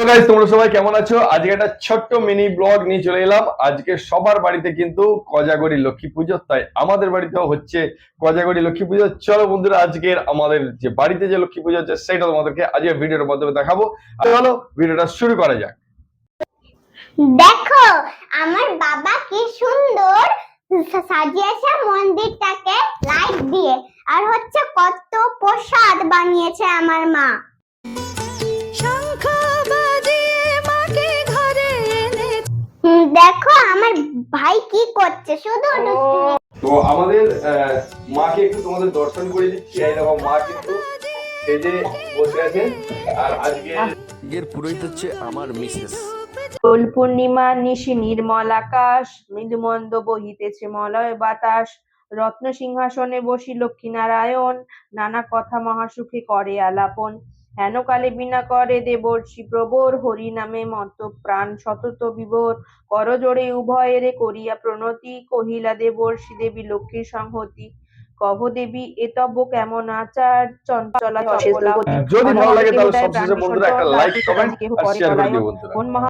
তো গাইস, তোমরা সবাই কেমন আছো? আজকে একটা ছোট্ট মিনি ব্লগ নিয়ে চলে এলাম। আজকে সবার বাড়িতে কিন্তু কোজাগরী লক্ষ্মী পুজো, তাই আমাদের বাড়িতেও হচ্ছে কোজাগরী লক্ষ্মী পুজো। চলো বন্ধুরা, আজকের আমাদের যে বাড়িতে যে লক্ষ্মী পুজো হচ্ছে সেটা তোমাদেরকে আজকে ভিডিওর মাধ্যমে দেখাবো। চলো ভিডিওটা শুরু করা যাক। দেখো আমার বাবা কি সুন্দর সাজিয়েছে মন্দিরটাকে লাইট দিয়ে, আর হচ্ছে কত প্রসাদ বানিয়েছে আমার মা। দেখো আমার ভাই কি করছে, শুধু তো আমাদের মাকে একটু তোমাদের দর্শন করে দিচ্ছি। এই দেখো, মা কিন্তু স্টেজে বসে আছেন। আর আজকের পুরোহিত হচ্ছে আমার মিসেস। দোল পূর্ণিমা নিশি নির্মল আকাশ, মৃদুমন্দ বহিতেছে মলয় বাতাস। রত্ন সিংহাসনে বসি লক্ষ্মীনারায়ণ, নানা কথা মহাসুখে করে আলাপন। হেন কালে বিনা করে দেবর্ষি প্রবর, হরি নামে মত প্রাণ সতত বিভোর। করজোড়ে উভয়েরে করিয়া প্রণতি, কহিলা দেবর্ষি দেবী লক্ষ্মীর সংহতি। কহ দেবী এতব্য কেমন আচার, চঞ্চলা চপলা যদি ভালো লাগে তাহলে সবশেষে বন্ধুরা একটা লাইক, কমেন্ট আর শেয়ার করে দিও বন্ধুরা।